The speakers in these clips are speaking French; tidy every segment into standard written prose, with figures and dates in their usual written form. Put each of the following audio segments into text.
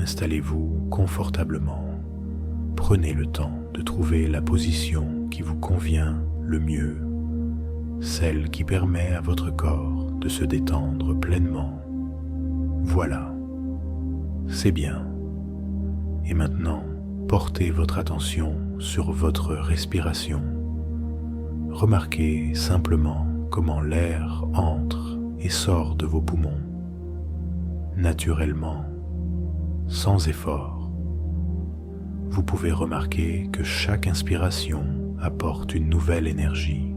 Installez-vous confortablement. Prenez le temps de trouver la position qui vous convient le mieux, celle qui permet à votre corps de se détendre pleinement. Voilà, c'est bien. Et maintenant, portez votre attention sur votre respiration. Remarquez simplement comment l'air entre et sort de vos poumons, naturellement, sans effort. Vous pouvez remarquer que chaque inspiration apporte une nouvelle énergie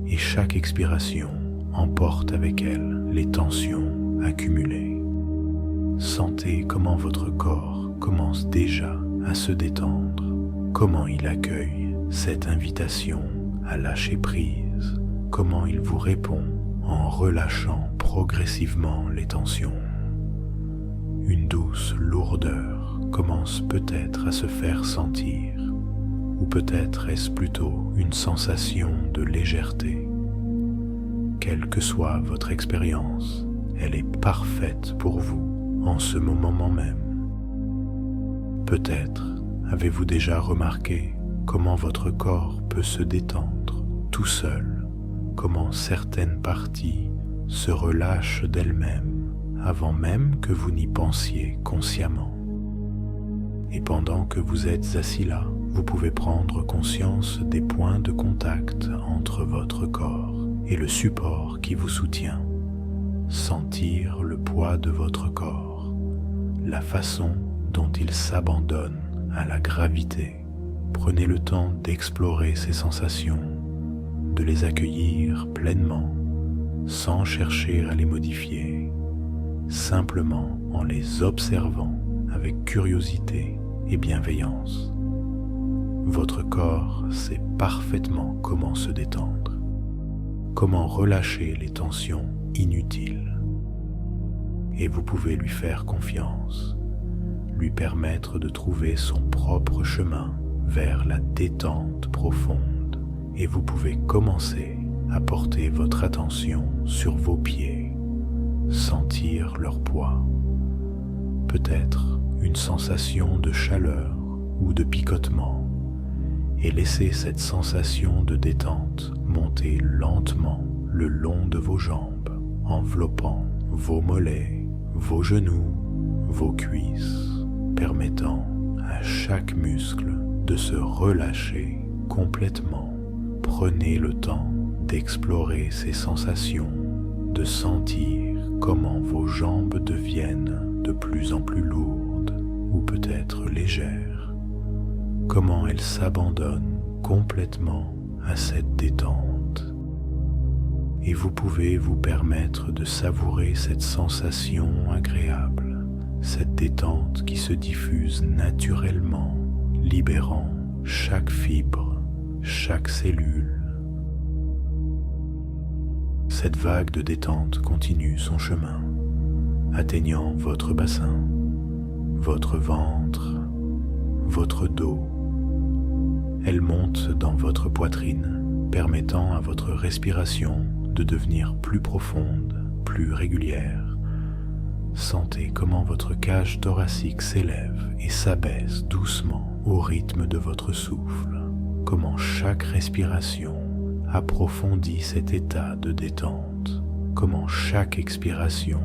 et chaque expiration emporte avec elle les tensions accumulées. Sentez comment votre corps commence déjà à se détendre, comment il accueille cette invitation à lâcher prise, comment il vous répond en relâchant progressivement les tensions. Une douce lourdeur commence peut-être à se faire sentir, ou peut-être est-ce plutôt une sensation de légèreté. Quelle que soit votre expérience, elle est parfaite pour vous en ce moment même. Peut-être avez-vous déjà remarqué comment votre corps peut se détendre tout seul, comment certaines parties se relâchent d'elles-mêmes avant même que vous n'y pensiez consciemment. Et pendant que vous êtes assis là, vous pouvez prendre conscience des points de contact entre votre corps et le support qui vous soutient. Sentir le poids de votre corps, la façon dont il s'abandonne à la gravité. Prenez le temps d'explorer ces sensations, de les accueillir pleinement, sans chercher à les modifier, simplement en les observant avec curiosité et bienveillance. Votre corps sait parfaitement comment se détendre, comment relâcher les tensions inutiles. Et vous pouvez lui faire confiance, lui permettre de trouver son propre chemin vers la détente profonde. Et vous pouvez commencer à porter votre attention sur vos pieds, sentir leur poids, peut-être une sensation de chaleur ou de picotement, et laisser cette sensation de détente monter lentement le long de vos jambes, enveloppant vos mollets, vos genoux, vos cuisses, permettant à chaque muscle de se relâcher complètement. Prenez le temps d'explorer ces sensations, de sentir comment vos jambes deviennent de plus en plus lourdes ou peut-être légères, comment elles s'abandonnent complètement à cette détente. Et vous pouvez vous permettre de savourer cette sensation agréable, cette détente qui se diffuse naturellement, libérant chaque fibre, chaque cellule. Cette vague de détente continue son chemin, atteignant votre bassin, votre ventre, votre dos. Elle monte dans votre poitrine, permettant à votre respiration de devenir plus profonde, plus régulière. Sentez comment votre cage thoracique s'élève et s'abaisse doucement au rythme de votre souffle, comment chaque respiration approfondit cet état de détente, comment chaque expiration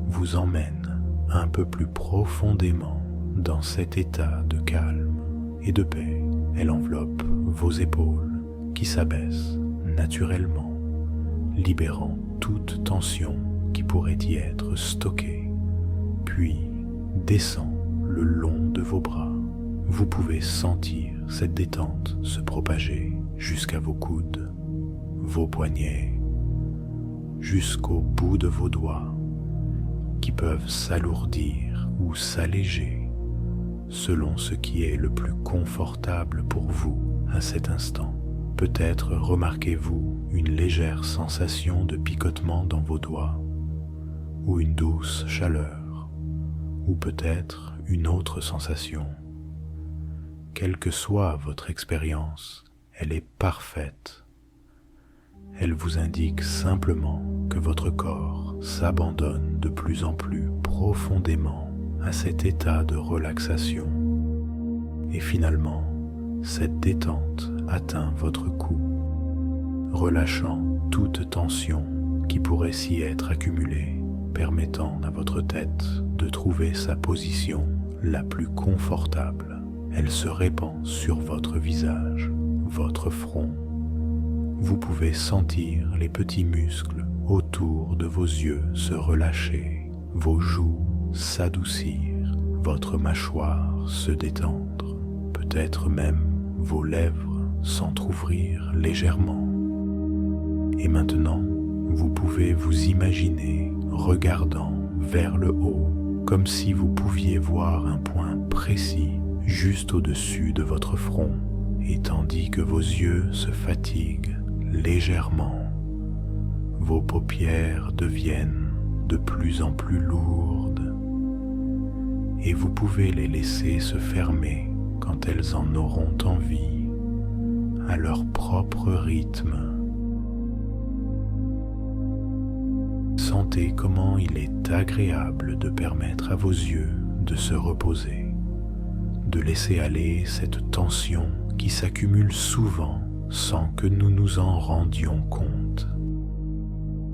vous emmène un peu plus profondément dans cet état de calme et de paix. Elle enveloppe vos épaules qui s'abaissent naturellement, libérant toute tension qui pourrait y être stockée, puis descend le long de vos bras. Vous pouvez sentir cette détente se propager jusqu'à vos coudes, vos poignets, jusqu'au bout de vos doigts, qui peuvent s'alourdir ou s'alléger selon ce qui est le plus confortable pour vous à cet instant. Peut-être remarquez-vous une légère sensation de picotement dans vos doigts, ou une douce chaleur, ou peut-être une autre sensation. Quelle que soit votre expérience, elle est parfaite. Elle vous indique simplement que votre corps s'abandonne de plus en plus profondément à cet état de relaxation. Et finalement, cette détente atteint votre cou, relâchant toute tension qui pourrait s'y être accumulée, permettant à votre tête de trouver sa position la plus confortable. Elle se répand sur votre visage, votre front. Vous pouvez sentir les petits muscles autour de vos yeux se relâcher, vos joues s'adoucir, votre mâchoire se détendre, peut-être même vos lèvres s'entr'ouvrir légèrement. Et maintenant, vous pouvez vous imaginer regardant vers le haut, comme si vous pouviez voir un point précis juste au-dessus de votre front, et tandis que vos yeux se fatiguent légèrement, vos paupières deviennent de plus en plus lourdes, et vous pouvez les laisser se fermer quand elles en auront envie, à leur propre rythme. Sentez comment il est agréable de permettre à vos yeux de se reposer, de laisser aller cette tension qui s'accumule souvent sans que nous nous en rendions compte.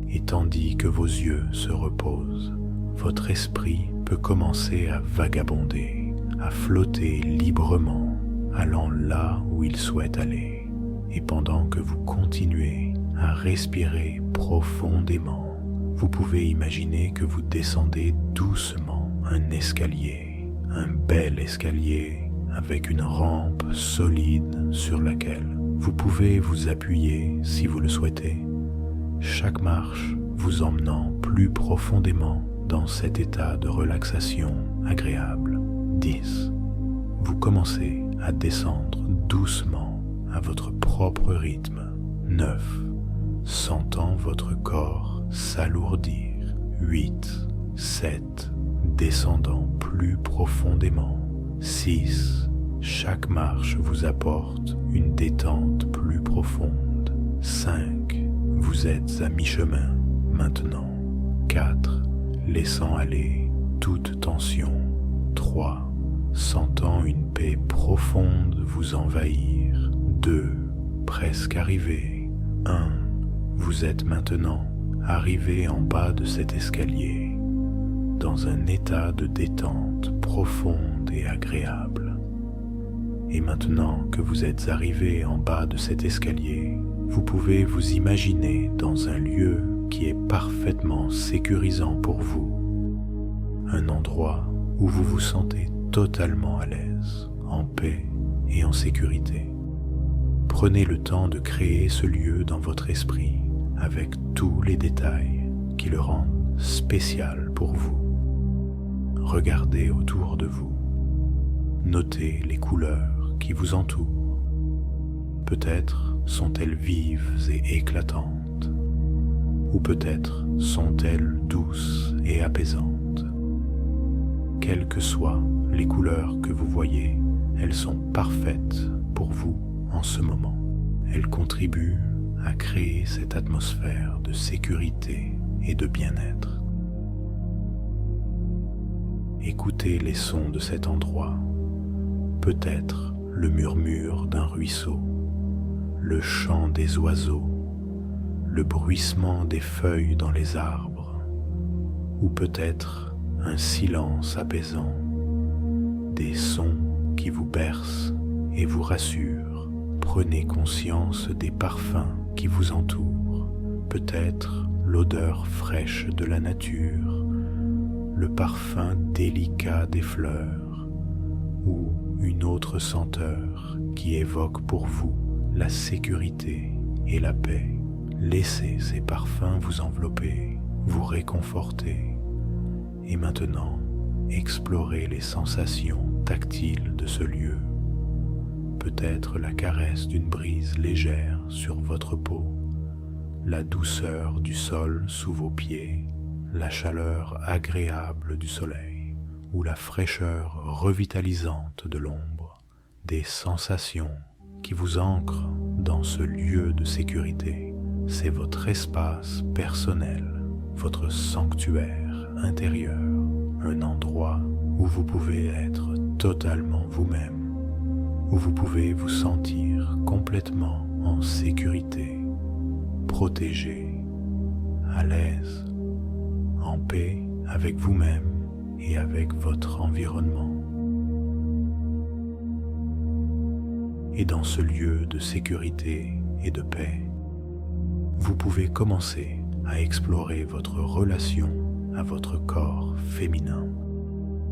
Et tandis que vos yeux se reposent, votre esprit peut commencer à vagabonder, à flotter librement, allant là où il souhaite aller. Et pendant que vous continuez à respirer profondément, vous pouvez imaginer que vous descendez doucement un escalier, un bel escalier avec une rampe solide sur laquelle vous pouvez vous appuyer si vous le souhaitez, chaque marche vous emmenant plus profondément dans cet état de relaxation agréable. 10. Vous commencez à descendre doucement à votre propre rythme. 9. Sentant votre corps s'alourdir. 8. 7. Descendant plus profondément. 6. Chaque marche vous apporte une détente plus profonde. 5. Vous êtes à mi-chemin maintenant. 4. Laissant aller toute tension. 3. Sentant une paix profonde vous envahir. 2. Presque arrivé. 1. Vous êtes maintenant arrivé en bas de cet escalier, dans un état de détente profonde et agréable. Et maintenant que vous êtes arrivé en bas de cet escalier, vous pouvez vous imaginer dans un lieu qui est parfaitement sécurisant pour vous, un endroit où vous vous sentez totalement à l'aise, en paix et en sécurité. Prenez le temps de créer ce lieu dans votre esprit avec tous les détails qui le rendent spécial pour vous. Regardez autour de vous. Notez les couleurs qui vous entourent. Peut-être sont-elles vives et éclatantes, ou peut-être sont-elles douces et apaisantes. Quelles que soient les couleurs que vous voyez, elles sont parfaites pour vous en ce moment. Elles contribuent à créer cette atmosphère de sécurité et de bien-être. Écoutez les sons de cet endroit, peut-être le murmure d'un ruisseau, le chant des oiseaux, le bruissement des feuilles dans les arbres, ou peut-être un silence apaisant, des sons qui vous bercent et vous rassurent. Prenez conscience des parfums qui vous entourent, peut-être l'odeur fraîche de la nature, le parfum délicat des fleurs, ou une autre senteur qui évoque pour vous la sécurité et la paix. Laissez ces parfums vous envelopper, vous réconforter, et maintenant, explorez les sensations tactiles de ce lieu. Peut-être la caresse d'une brise légère sur votre peau, la douceur du sol sous vos pieds, la chaleur agréable du soleil ou la fraîcheur revitalisante de l'ombre, des sensations qui vous ancrent dans ce lieu de sécurité. C'est votre espace personnel, votre sanctuaire intérieur, un endroit où vous pouvez être totalement vous-même, où vous pouvez vous sentir complètement en sécurité, protégé, à l'aise, en paix avec vous-même et avec votre environnement. Et dans ce lieu de sécurité et de paix, vous pouvez commencer à explorer votre relation à votre corps féminin,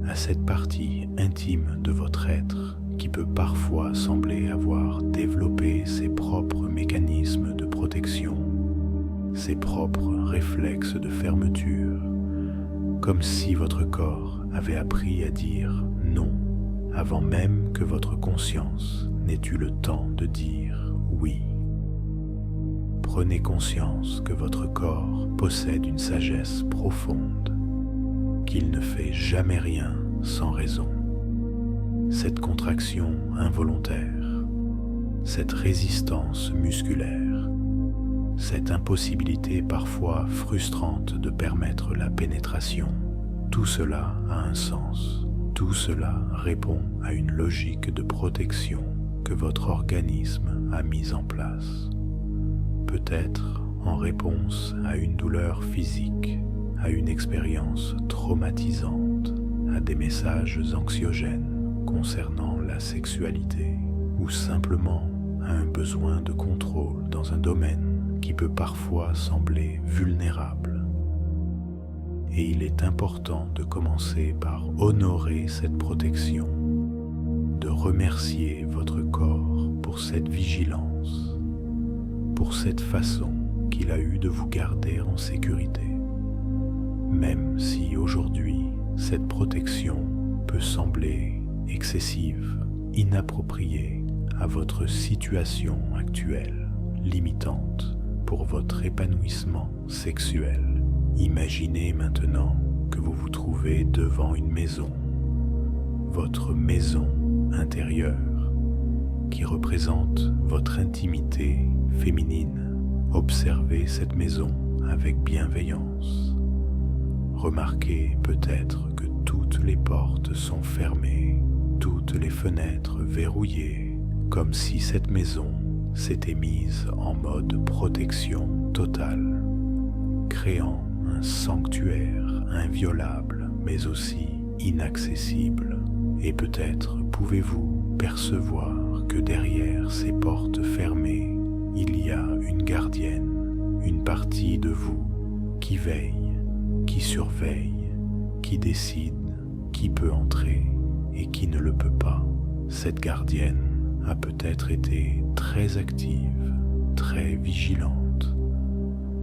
à cette partie intime de votre être qui peut parfois sembler avoir développé ses propres mécanismes de protection, ses propres réflexes de fermeture, comme si votre corps avait appris à dire non avant même que votre conscience n'ait eu le temps de dire oui. Prenez conscience que votre corps possède une sagesse profonde, qu'il ne fait jamais rien sans raison. Cette contraction involontaire, cette résistance musculaire, cette impossibilité parfois frustrante de permettre la pénétration, tout cela a un sens. Tout cela répond à une logique de protection que votre organisme a mise en place. Peut-être en réponse à une douleur physique, à une expérience traumatisante, à des messages anxiogènes concernant la sexualité, ou simplement à un besoin de contrôle dans un domaine qui peut parfois sembler vulnérable. Et il est important de commencer par honorer cette protection, de remercier votre corps pour cette vigilance, pour cette façon qu'il a eu de vous garder en sécurité, même si aujourd'hui cette protection peut sembler excessive, inappropriée à votre situation actuelle, limitante pour votre épanouissement sexuel. Imaginez maintenant que vous vous trouvez devant une maison, votre maison intérieure, qui représente votre intimité féminine. Observez cette maison avec bienveillance. Remarquez peut-être que toutes les portes sont fermées, toutes les fenêtres verrouillées, comme si cette maison s'était mise en mode protection totale, créant un sanctuaire inviolable mais aussi inaccessible. Et peut-être pouvez-vous percevoir que derrière ces portes fermées, il y a une gardienne, une partie de vous qui veille, qui surveille, qui décide qui peut entrer et qui ne le peut pas. Cette gardienne a peut-être été très active, très vigilante,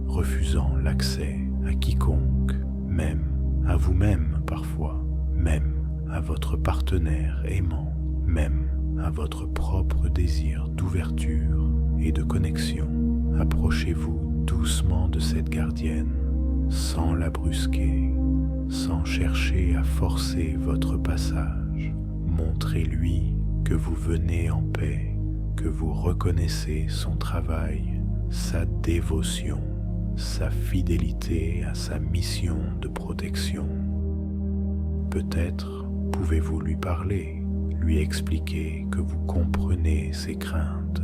refusant l'accès à quiconque, même à vous-même parfois, même à votre partenaire aimant, même à votre propre désir d'ouverture et de connexion. Approchez-vous doucement de cette gardienne, sans la brusquer, sans chercher à forcer votre passage. Montrez-lui que vous venez en paix, que vous reconnaissez son travail, sa dévotion, sa fidélité à sa mission de protection. Peut-être pouvez-vous lui parler, lui expliquer que vous comprenez ses craintes,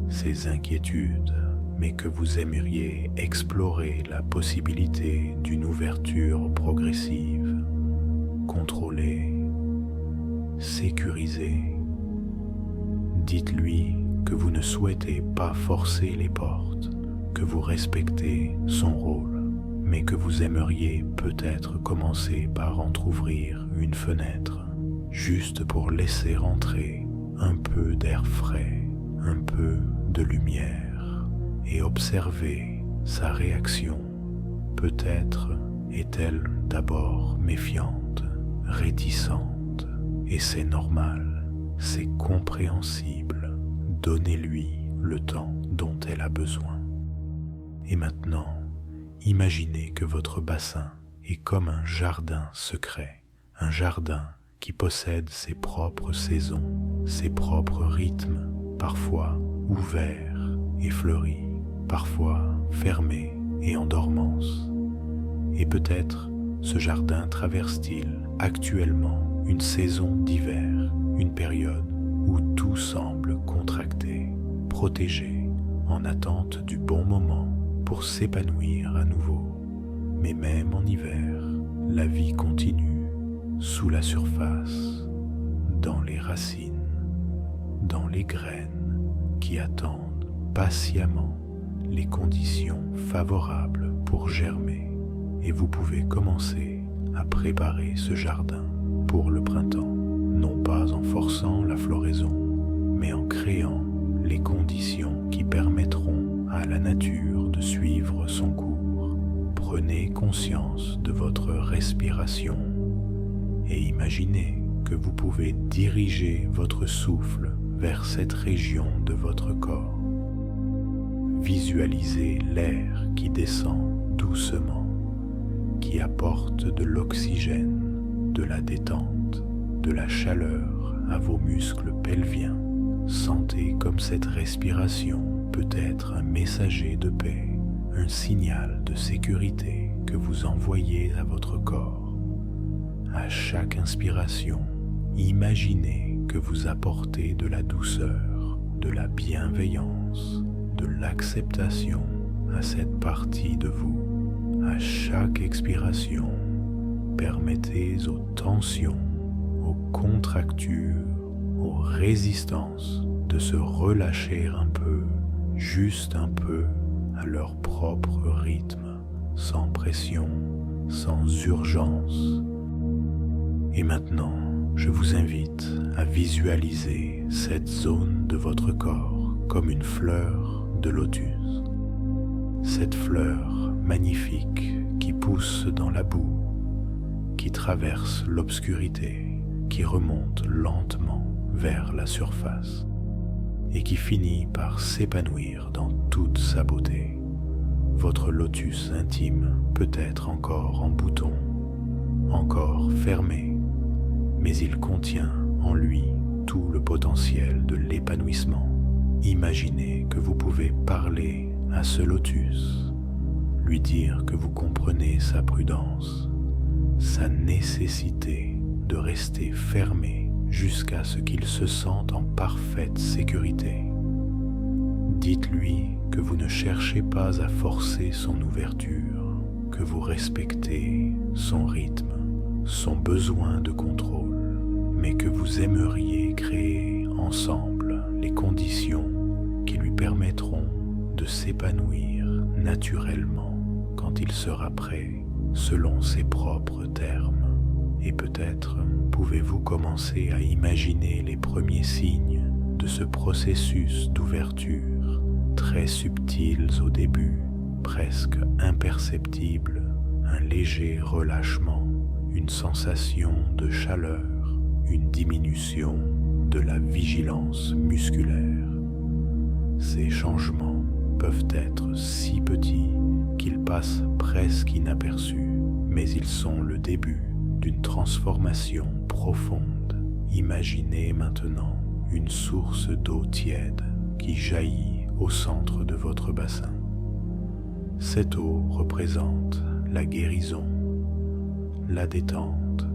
ses inquiétudes, mais que vous aimeriez explorer la possibilité d'une ouverture progressive, contrôlée, sécurisée. Dites-lui que vous ne souhaitez pas forcer les portes, que vous respectez son rôle, mais que vous aimeriez peut-être commencer par entr'ouvrir une fenêtre, juste pour laisser entrer un peu d'air frais, un peu de lumière, et observer sa réaction. Peut-être est-elle d'abord méfiante, réticente, et c'est normal, c'est compréhensible. Donnez-lui le temps dont elle a besoin. Et maintenant, imaginez que votre bassin est comme un jardin secret, un jardin qui possède ses propres saisons, ses propres rythmes, parfois ouverts et fleuris, parfois fermés et en dormance. Et peut-être ce jardin traverse-t-il actuellement une saison d'hiver, une période où tout semble contracté, protégé, en attente du bon moment pour s'épanouir à nouveau. Mais même en hiver, la vie continue sous la surface, dans les racines, dans les graines qui attendent patiemment les conditions favorables pour germer. Et vous pouvez commencer à préparer ce jardin pour le printemps, non pas en forçant la floraison, mais en créant les conditions qui permettront à la nature de suivre son cours. Prenez conscience de votre respiration et imaginez que vous pouvez diriger votre souffle vers cette région de votre corps. Visualisez l'air qui descend doucement, qui apporte de l'oxygène, de la détente, de la chaleur à vos muscles pelviens. Sentez comme cette respiration peut être un messager de paix, un signal de sécurité que vous envoyez à votre corps. À chaque inspiration, imaginez que vous apportez de la douceur, de la bienveillance, de l'acceptation à cette partie de vous. À chaque expiration, permettez aux tensions, aux contractures, aux résistances de se relâcher un peu, juste un peu, à leur propre rythme, sans pression, sans urgence. Et maintenant, je vous invite à visualiser cette zone de votre corps comme une fleur de lotus. Cette fleur magnifique qui pousse dans la boue, qui traverse l'obscurité, qui remonte lentement vers la surface et qui finit par s'épanouir dans toute sa beauté. Votre lotus intime peut être encore en bouton, encore fermé, mais il contient en lui tout le potentiel de l'épanouissement. Imaginez que vous pouvez parler à ce lotus, lui dire que vous comprenez sa prudence, sa nécessité de rester fermé jusqu'à ce qu'il se sente en parfaite sécurité. Dites-lui que vous ne cherchez pas à forcer son ouverture, que vous respectez son rythme, son besoin de contrôle, mais que vous aimeriez créer ensemble les conditions qui lui permettront de s'épanouir naturellement quand il sera prêt, selon ses propres termes. Et peut-être pouvez-vous commencer à imaginer les premiers signes de ce processus d'ouverture, très subtils au début, presque imperceptibles, un léger relâchement, une sensation de chaleur, une diminution de la vigilance musculaire. Ces changements peuvent être si petits qu'ils passent presque inaperçus, mais ils sont le début d'une transformation profonde. Imaginez maintenant une source d'eau tiède qui jaillit au centre de votre bassin. Cette eau représente la guérison, la détente,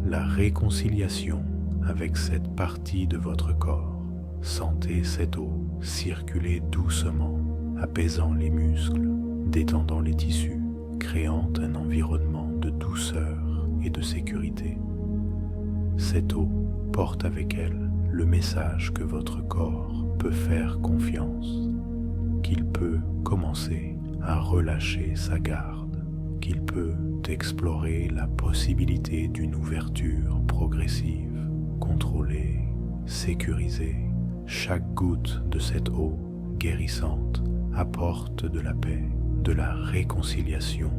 la réconciliation avec cette partie de votre corps. Sentez cette eau circuler doucement, apaisant les muscles, détendant les tissus, créant un environnement de douceur et de sécurité. Cette eau porte avec elle le message que votre corps peut faire confiance, qu'il peut commencer à relâcher sa garde, qu'il peut explorer la possibilité d'une ouverture progressive, contrôlée, sécurisée. Chaque goutte de cette eau guérissante apporte de la paix, de la réconciliation,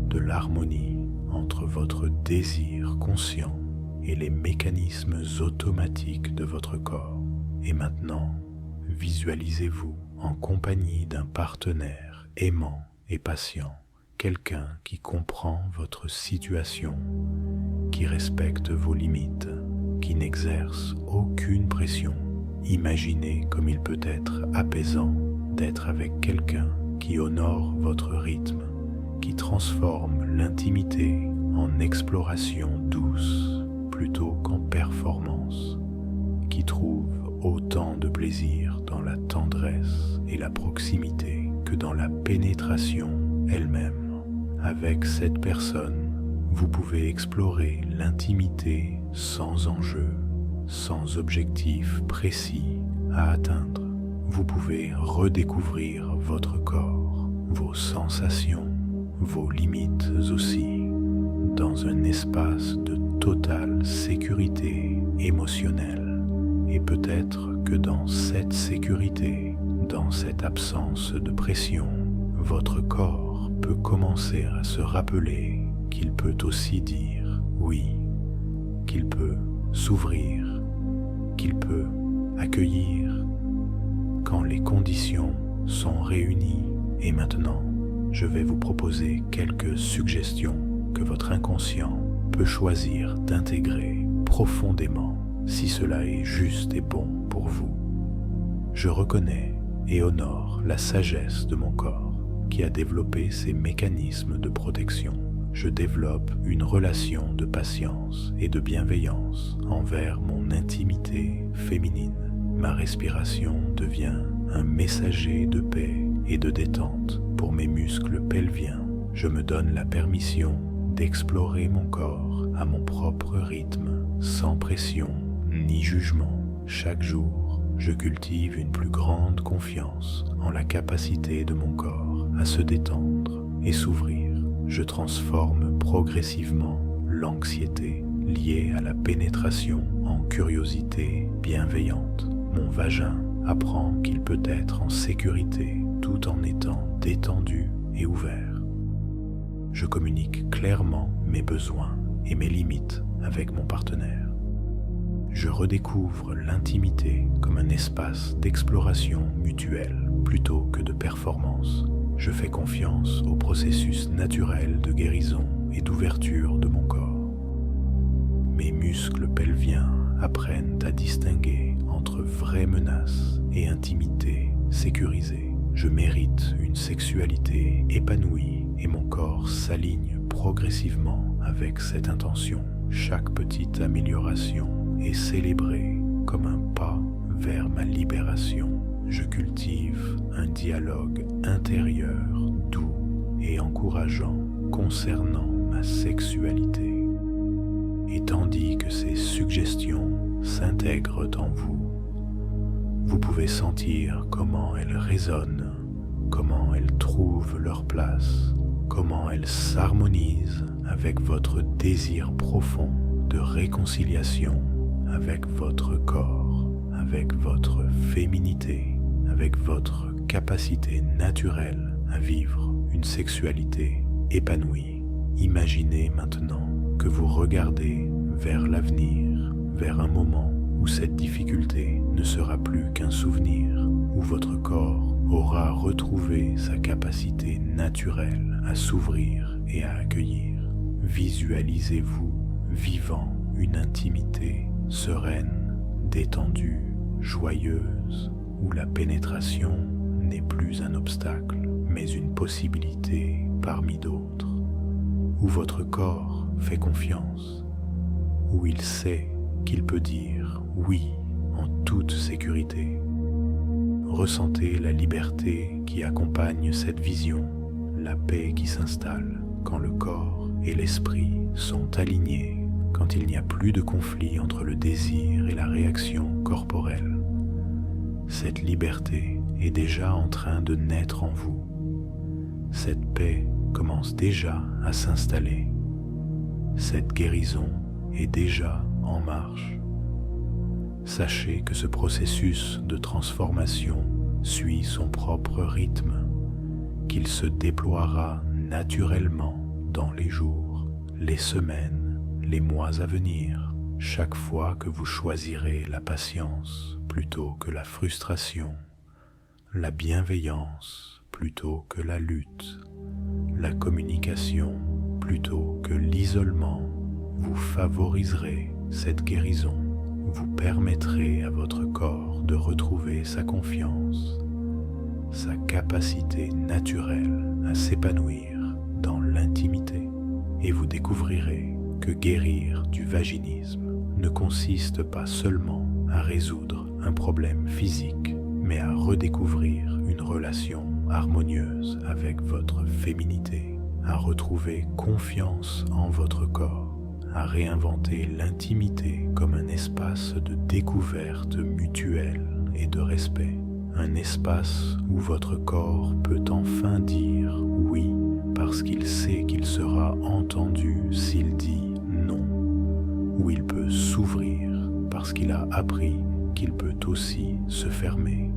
de l'harmonie entre votre désir conscient et les mécanismes automatiques de votre corps. Et maintenant, visualisez-vous en compagnie d'un partenaire aimant et patient, quelqu'un qui comprend votre situation, qui respecte vos limites, qui n'exerce aucune pression. Imaginez comme il peut être apaisant d'être avec quelqu'un qui honore votre rythme, qui transforme l'intimité en exploration douce, plutôt qu'en performance, qui trouve autant de plaisir dans la tendresse et la proximité que dans la pénétration elle-même. Avec cette personne, vous pouvez explorer l'intimité sans enjeu, sans objectif précis à atteindre. Vous pouvez redécouvrir votre corps, vos sensations, vos limites aussi, dans un espace de totale sécurité émotionnelle. Et peut-être que dans cette sécurité, dans cette absence de pression, votre corps peut commencer à se rappeler qu'il peut aussi dire oui, qu'il peut s'ouvrir, qu'il peut accueillir quand les conditions sont réunies. Et maintenant, je vais vous proposer quelques suggestions que votre inconscient peut choisir d'intégrer profondément si cela est juste et bon pour vous. Je reconnais et honore la sagesse de mon corps qui a développé ces mécanismes de protection. Je développe une relation de patience et de bienveillance envers mon intimité féminine. Ma respiration devient un messager de paix et de détente pour mes muscles pelviens. Je me donne la permission d'explorer mon corps à mon propre rythme, sans pression ni jugement. Chaque jour, je cultive une plus grande confiance en la capacité de mon corps à se détendre et s'ouvrir. Je transforme progressivement l'anxiété liée à la pénétration en curiosité bienveillante. Mon vagin apprend qu'il peut être en sécurité tout en étant détendu et ouvert. Je communique clairement mes besoins et mes limites avec mon partenaire. Je redécouvre l'intimité comme un espace d'exploration mutuelle plutôt que de performance. Je fais confiance au processus naturel de guérison et d'ouverture de mon corps. Mes muscles pelviens apprennent à distinguer entre vraies menaces et intimité sécurisée. Je mérite une sexualité épanouie et mon corps s'aligne progressivement avec cette intention. Chaque petite amélioration est célébrée comme un pas vers ma libération. Je cultive un dialogue intérieur doux et encourageant concernant ma sexualité. Et tandis que ces suggestions s'intègrent en vous, vous pouvez sentir comment elles résonnent, comment elles trouvent leur place, comment elles s'harmonisent avec votre désir profond de réconciliation avec votre corps, avec votre féminité, avec votre capacité naturelle à vivre une sexualité épanouie. Imaginez maintenant que vous regardez vers l'avenir, vers un moment où cette difficulté ne sera plus qu'un souvenir, où votre corps aura retrouvé sa capacité naturelle à s'ouvrir et à accueillir. Visualisez-vous vivant une intimité sereine, détendue, joyeuse, où la pénétration n'est plus un obstacle, mais une possibilité parmi d'autres, où votre corps fait confiance, où il sait qu'il peut dire oui en toute sécurité. Ressentez la liberté qui accompagne cette vision, la paix qui s'installe quand le corps et l'esprit sont alignés, quand il n'y a plus de conflit entre le désir et la réaction corporelle. Cette liberté est déjà en train de naître en vous. Cette paix commence déjà à s'installer. Cette guérison est déjà en marche. Sachez que ce processus de transformation suit son propre rythme, qu'il se déploiera naturellement dans les jours, les semaines, les mois à venir, chaque fois que vous choisirez la patience plutôt que la frustration, la bienveillance plutôt que la lutte, la communication plutôt que l'isolement. Vous favoriserez cette guérison, vous permettrez à votre corps de retrouver sa confiance, sa capacité naturelle à s'épanouir dans l'intimité, et vous découvrirez que guérir du vaginisme ne consiste pas seulement à résoudre un problème physique, mais à redécouvrir une relation harmonieuse avec votre féminité, à retrouver confiance en votre corps, à réinventer l'intimité comme un espace de découverte mutuelle et de respect, un espace où votre corps peut enfin dire oui parce qu'il sait qu'il sera entendu s'il dit non, où il peut s'ouvrir parce qu'il a appris qu'il peut aussi se fermer,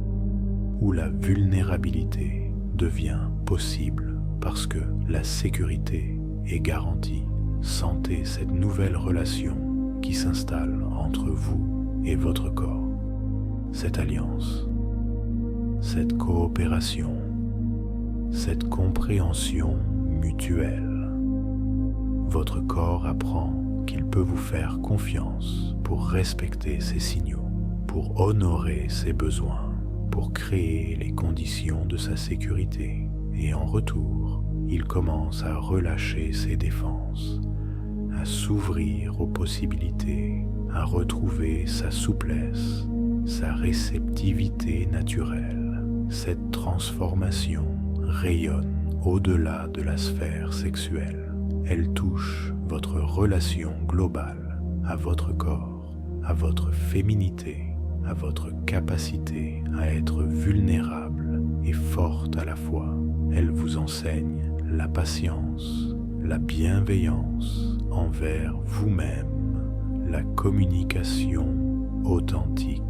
où la vulnérabilité devient possible parce que la sécurité est garantie. Sentez cette nouvelle relation qui s'installe entre vous et votre corps, cette alliance, cette coopération, cette compréhension mutuelle. Votre corps apprend qu'il peut vous faire confiance pour respecter ses signaux, pour honorer ses besoins, pour créer les conditions de sa sécurité. Et en retour, il commence à relâcher ses défenses, à s'ouvrir aux possibilités, à retrouver sa souplesse, sa réceptivité naturelle. Cette transformation rayonne au-delà de la sphère sexuelle. Elle touche votre relation globale à votre corps, à votre féminité, à votre capacité à être vulnérable et forte à la fois. Elle vous enseigne la patience, la bienveillance envers vous-même, la communication authentique,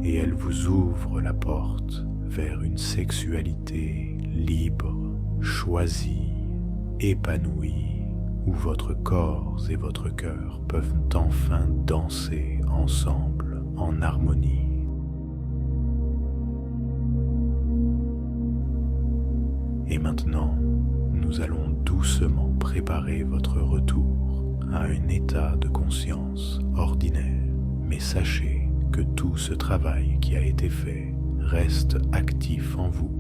et elle vous ouvre la porte vers une sexualité libre, choisie, épanouie, où votre corps et votre cœur peuvent enfin danser ensemble en harmonie. Et maintenant, nous allons doucement préparer votre retour à un état de conscience ordinaire. Mais sachez que tout ce travail qui a été fait reste actif en vous,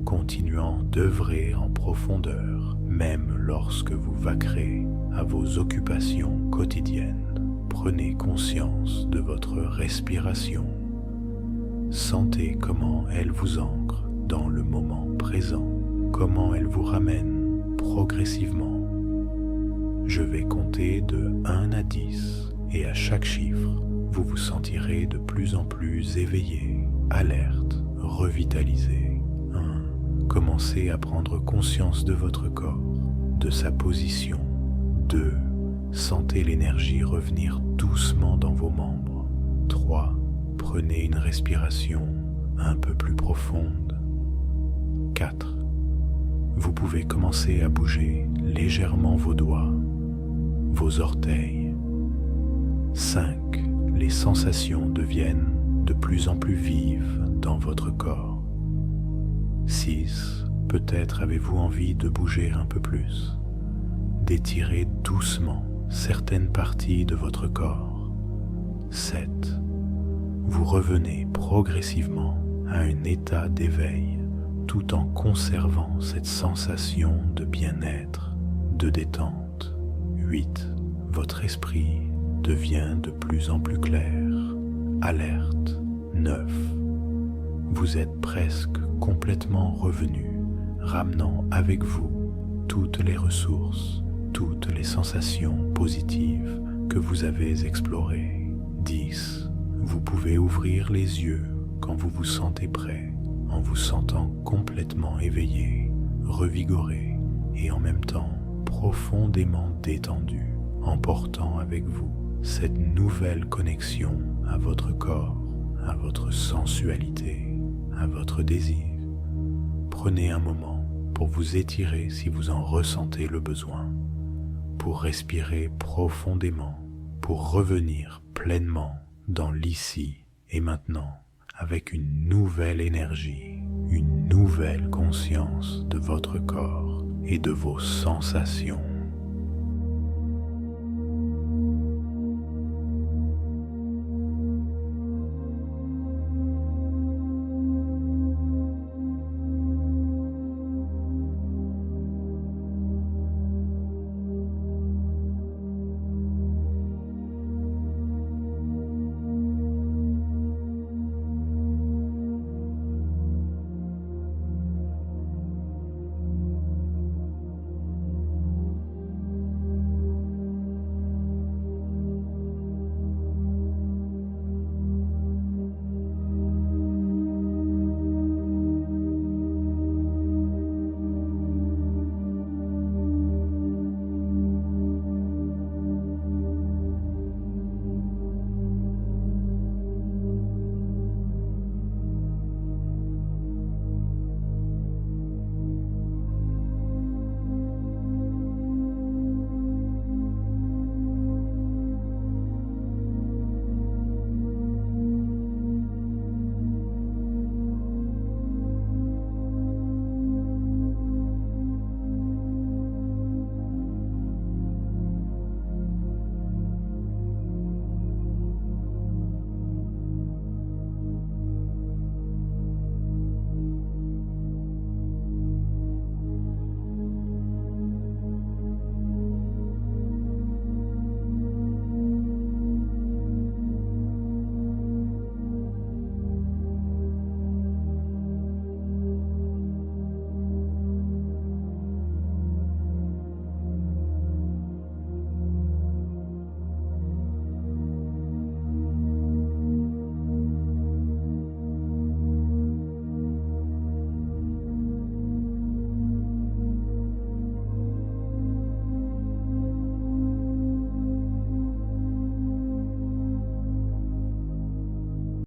continuant d'œuvrer en profondeur, même lorsque vous vaquerez à vos occupations quotidiennes. Prenez conscience de votre respiration. Sentez comment elle vous ancre dans le moment présent, comment elle vous ramène progressivement. Je vais compter de 1 à 10 et à chaque chiffre, vous vous sentirez de plus en plus éveillé, alerte, revitalisé. 1. Commencez à prendre conscience de votre corps, de sa position. 2. Sentez l'énergie revenir doucement dans vos membres. 3. Prenez une respiration un peu plus profonde. 4. Vous pouvez commencer à bouger légèrement vos doigts, vos orteils. 5. Les sensations deviennent de plus en plus vives dans votre corps. 6. Peut-être avez-vous envie de bouger un peu plus, d'étirer doucement certaines parties de votre corps. 7. Vous revenez progressivement à un état d'éveil tout en conservant cette sensation de bien-être, de détente. 8. Votre esprit devient de plus en plus clair, alerte. 9. Vous êtes presque complètement revenu, ramenant avec vous toutes les ressources, toutes les sensations positives que vous avez explorées. 10. Vous pouvez ouvrir les yeux quand vous vous sentez prêt, en vous sentant complètement éveillé, revigoré et en même temps profondément détendu, en portant avec vous cette nouvelle connexion à votre corps, à votre sensualité, à votre désir. Prenez un moment pour vous étirer si vous en ressentez le besoin, pour respirer profondément, pour revenir pleinement dans l'ici et maintenant avec une nouvelle énergie, une nouvelle conscience de votre corps et de vos sensations.